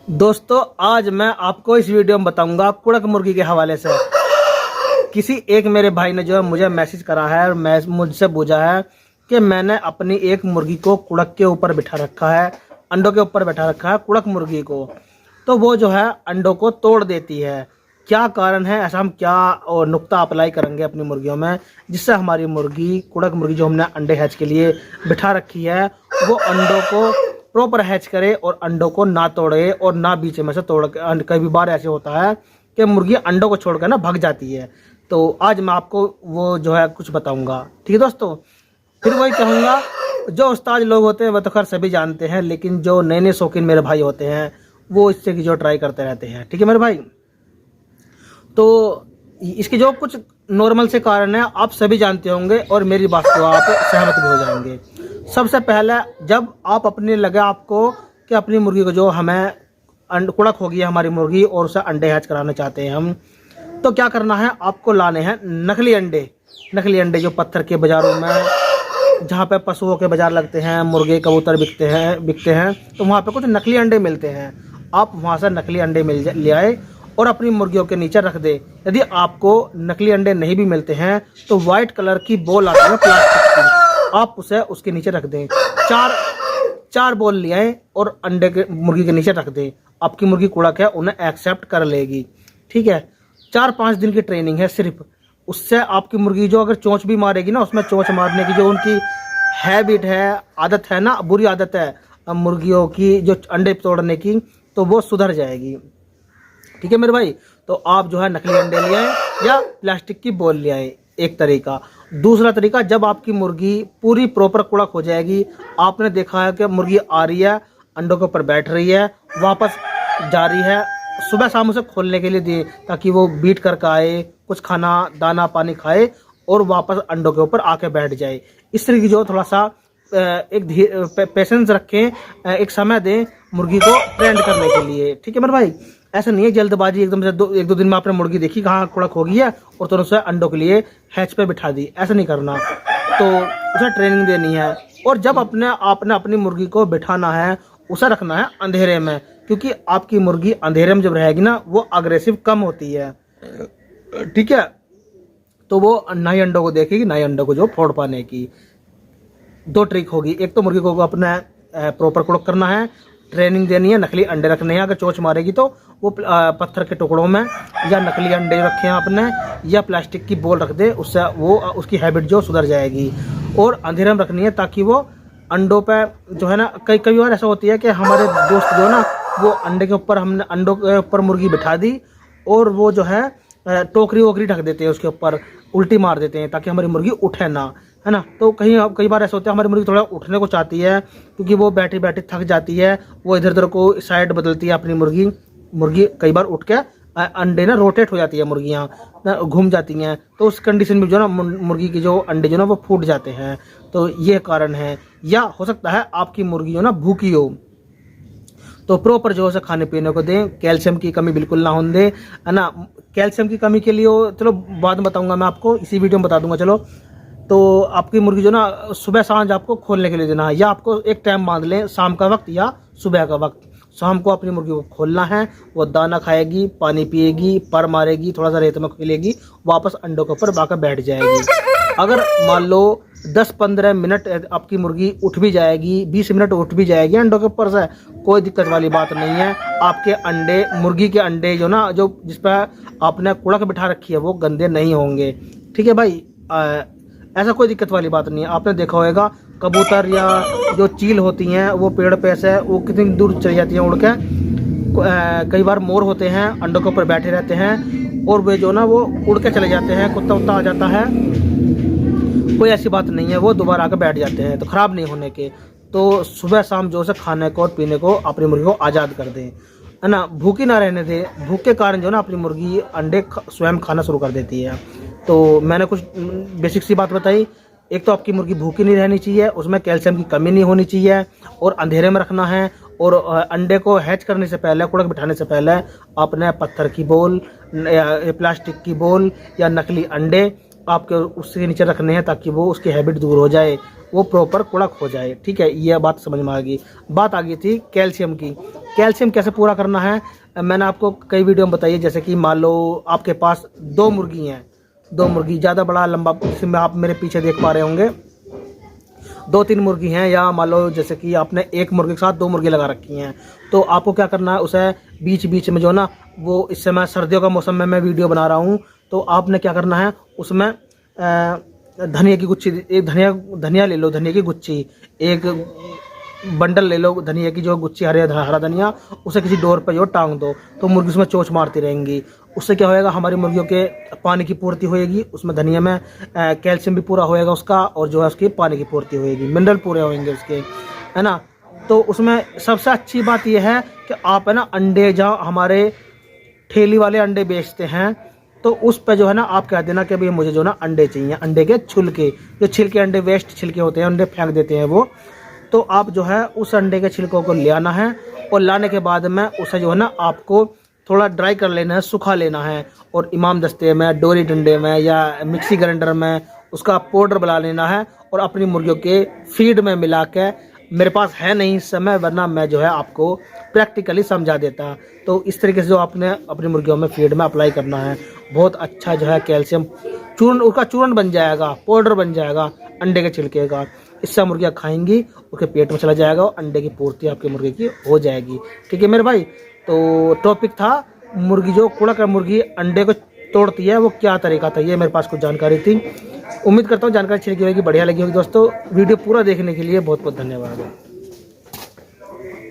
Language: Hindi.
दोस्तों आज मैं आपको इस वीडियो में बताऊंगा कुड़क मुर्गी के हवाले से। किसी एक मेरे भाई ने जो है मुझे मैसेज करा है और मुझसे पूछा है कि मैंने अपनी एक मुर्गी को कुड़क के ऊपर बिठा रखा है, अंडों के ऊपर बैठा रखा है कुड़क मुर्गी को, तो वो जो है अंडों को तोड़ देती है। क्या कारण है, ऐसा हम क्या और नुक्ता अप्लाई करेंगे अपनी मुर्गियों में जिससे हमारी मुर्गी कुड़क मुर्गी जो हमने अंडे हैच के लिए बिठा रखी है वो अंडों को प्रॉपर हैच करे और अंडों को ना तोड़े और ना बीच में से तोड़ के। कई बार ऐसे होता है कि मुर्गी अंडों को छोड़कर ना भाग जाती है। तो आज मैं आपको वो जो है कुछ बताऊंगा, ठीक है दोस्तों। फिर वही कहूँगा, जो उस्ताद लोग होते हैं वह तो खैर सभी जानते हैं, लेकिन जो नए नए शौकीन मेरे भाई होते हैं वो इससे की जो ट्राई करते रहते हैं, ठीक है मेरे भाई। तो इसके जो कुछ नॉर्मल से कारण है आप सभी जानते होंगे और मेरी बात को आप सहमत भी हो जाएंगे। सबसे पहले जब आप अपने लगे आपको कि अपनी मुर्गी को जो हमें कुड़क होगी हमारी मुर्गी और उसे अंडे हैच कराना चाहते हैं हम, तो क्या करना है, आपको लाने हैं नकली अंडे। नकली अंडे जो पत्थर के बाज़ारों में, जहाँ पे पशुओं के बाज़ार लगते हैं, मुर्गे कबूतर बिकते हैं तो वहाँ पे कुछ नकली अंडे मिलते हैं। आप वहाँ से नकली अंडे ले आए और अपनी मुर्गियों के नीचे रख दे। यदि आपको नकली अंडे नहीं भी मिलते हैं तो वाइट कलर की बॉल आती है प्लास्टिक की, आप उसे उसके नीचे रख दें। चार बॉल ले आए और अंडे के मुर्गी के नीचे रख दें। आपकी मुर्गी कुड़क है, उन्हें एक्सेप्ट कर लेगी, ठीक है। 4-5 दिन की ट्रेनिंग है सिर्फ, उससे आपकी मुर्गी जो अगर चोंच भी मारेगी ना, उसमें चोंच मारने की जो उनकी हैबिट है, आदत है ना, बुरी आदत है मुर्गियों की जो अंडे तोड़ने की, तो वो सुधर जाएगी, ठीक है मेरे भाई। तो आप जो है नकली अंडे ले आए या प्लास्टिक की बॉल ले आए, एक तरीका। दूसरा तरीका, जब आपकी मुर्गी पूरी प्रॉपर कुड़क हो जाएगी, आपने देखा है कि मुर्गी आ रही है, अंडों के ऊपर बैठ रही है, वापस जा रही है, सुबह शाम उसे खोलने के लिए दिए ताकि वो बीट करके आए, कुछ खाना दाना पानी खाए और वापस अंडों के ऊपर आके बैठ जाए। इस तरीके जो थोड़ा सा एक पेशेंस रखें, एक समय दें मुर्गी को ट्रेंड करने के लिए, ठीक है मेरे भाई। ऐसा नहीं है जल्दबाजी एकदम से एक दो दिन में आपने मुर्गी देखी कहाँ कुड़क हो गई है और तुरंत उसे अंडों के लिए हैच पे बिठा दी, ऐसा नहीं करना। तो उसे ट्रेनिंग देनी है और जब आपने अपनी मुर्गी को बिठाना है उसे रखना है अंधेरे में, क्योंकि आपकी मुर्गी अंधेरे में जब रहेगी ना वो अग्रेसिव कम होती है, ठीक है। तो वो ना ही अंडों को देखेगी ना ही अंडों को जो फोड़ पाने की। 2 ट्रिक होगी, एक तो मुर्गी को अपना प्रॉपर कुड़क करना है, ट्रेनिंग देनी है, नकली अंडे रखने हैं। अगर चोंच मारेगी तो वो पत्थर के टुकड़ों में या नकली अंडे रखे हैं आपने या प्लास्टिक की बॉल रख दे, उससे वो उसकी हैबिट जो सुधर जाएगी। और अंधेरे में रखनी है ताकि वो अंडों पे जो है ना, कई बार ऐसा होती है कि हमारे दोस्त जो ना वो हमने अंडों के ऊपर मुर्गी बिठा दी और वो जो है टोकरी वोकरी ढक देते हैं, उसके ऊपर उल्टी मार देते हैं ताकि हमारी मुर्गी उठे ना, है ना। तो कई बार ऐसा होता है हमारी मुर्गी थोड़ा उठने को चाहती है क्योंकि वो बैठी बैठी थक जाती है, वो इधर उधर को साइड बदलती है अपनी मुर्गी कई बार उठ के अंडे ना रोटेट हो जाती है, मुर्गियाँ घूम जाती हैं, तो उस कंडीशन में जो ना मुर्गी के जो अंडे जो ना वो फूट जाते हैं। तो ये कारण है। या हो सकता है आपकी मुर्गी जो ना भूखी हो, तो प्रॉपर जो है खाने पीने को दें, कैल्शियम की कमी बिल्कुल ना होने दें, है ना। कैल्शियम की कमी के लिए चलो बाद में बताऊंगा मैं आपको, इसी वीडियो में बता दूंगा चलो। तो आपकी मुर्गी जो ना सुबह सांझ आपको खोलने के लिए देना है, या आपको एक टाइम बांध लें, शाम का वक्त या सुबह का वक्त। शाम को अपनी मुर्गी को खोलना है, वो दाना खाएगी, पानी पिएगी, पर मारेगी, थोड़ा सा रेत में खेलेगी, वापस अंडों के ऊपर आकर बैठ जाएगी। अगर मान लो 10-15 मिनट आपकी मुर्गी उठ भी जाएगी, 20 मिनट उठ भी जाएगी अंडों के ऊपर से, कोई दिक्कत वाली बात नहीं है। आपके अंडे, मुर्गी के अंडे जो ना जो जिस पर आपने कुड़क बिठा रखी है वो गंदे नहीं होंगे, ठीक है भाई। ऐसा कोई दिक्कत वाली बात नहीं है। आपने देखा होगा कबूतर या जो चील होती हैं वो पेड़ पे से वो कितनी दूर चली जाती हैं उड़ के। कई बार मोर होते हैं अंडों के ऊपर बैठे रहते हैं और वे जो ना वो उड़ के चले जाते हैं, कुत्ता उत्ता आ जाता है, कोई ऐसी बात नहीं है, वो दोबारा आकर बैठ जाते हैं, तो ख़राब नहीं होने के। तो सुबह शाम जो है खाने को और पीने को अपनी मुर्गी को आज़ाद कर दें, है ना, भूखी ना रहने दें। भूख के कारण जो ना अपनी मुर्गी अंडे स्वयं खाना शुरू कर देती है। तो मैंने कुछ बेसिक सी बात बताई। एक तो आपकी मुर्गी भूखी नहीं रहनी चाहिए, उसमें कैल्शियम की कमी नहीं होनी चाहिए और अंधेरे में रखना है। और अंडे को हैच करने से पहले, कुड़क बिठाने से पहले आपने पत्थर की बॉल या प्लास्टिक की बॉल या नकली अंडे आपके उसके नीचे रखने हैं ताकि वो उसकी हैबिट दूर हो जाए, वो प्रॉपर कुड़क हो जाए। ठीक है, ये बात समझ में आ गई। बात आ गई थी कैल्शियम की। कैल्शियम कैसे पूरा करना है, मैंने आपको कई वीडियो में बताई है। जैसे कि मान लो आपके पास 2 मुर्गी हैं, 2 मुर्गी, ज़्यादा बड़ा लंबा, इसमें आप मेरे पीछे देख पा रहे होंगे 2-3 मुर्गी हैं, या मान लो जैसे कि आपने एक मुर्गी के साथ 2 मुर्गी लगा रखी हैं। तो आपको क्या करना है, उसे बीच बीच में जो ना, वो इस समय सर्दियों का मौसम में मैं वीडियो बना रहा हूँ, तो आपने क्या करना है, उसमें धनिया की गुच्छी, एक धनिया ले लो, धनिया की गुच्छी, एक बंडल ले लो धनिया की जो गुच्छी, हरा धनिया, उसे किसी डोर पर जो टांग दो, तो मुर्गी उसमें चोंच मारती रहेंगी। उससे क्या होएगा, हमारी मुर्गियों के पानी की पूर्ति होएगी, उसमें धनिया में कैल्शियम भी पूरा होएगा उसका, और जो है उसकी पानी की पूर्ति होएगी, मिनरल पूरे होंगे उसके, है ना। तो उसमें सबसे अच्छी बात यह है कि आप है ना अंडे, जहाँ हमारे ठेली वाले अंडे बेचते हैं, तो उस पे जो है ना आप कह देना कि भाई मुझे जो ना अंडे चाहिए, अंडे के छिलके, जो छिलके अंडे वेस्ट छिलके होते हैं, अंडे फेंक देते हैं वो, तो आप जो है उस अंडे के छिलकों को ले आना है, और लाने के बाद में उसे जो है ना आपको थोड़ा ड्राई कर लेना है, सुखा लेना है, और इमाम दस्ते में, डोरी डंडे में या मिक्सी ग्राइंडर में उसका पाउडर बना लेना है, और अपनी मुर्गियों के फीड में मिला के, मेरे पास है नहीं समय, वरना मैं जो है आपको प्रैक्टिकली समझा देता। तो इस तरीके से जो आपने अपनी मुर्गियों में फीड में अप्लाई करना है, बहुत अच्छा जो है कैल्शियम चूर्ण, उसका चूर्ण बन जाएगा, पाउडर बन जाएगा अंडे के छिलके का। इससे मुर्गियाँ खाएंगी, उसके पेट में चला जाएगा, और अंडे की पूर्ति आपकी मुर्गी की हो जाएगी। ठीक है मेरे भाई, तो टॉपिक था मुर्गी, जो कुड़क मुर्गी अंडे को तोड़ती है, वो क्या तरीका था, ये मेरे पास कुछ जानकारी थी। उम्मीद करता हूँ जानकारी अच्छी लगी होगी, बढ़िया लगी होगी। दोस्तों वीडियो पूरा देखने के लिए बहुत बहुत धन्यवाद।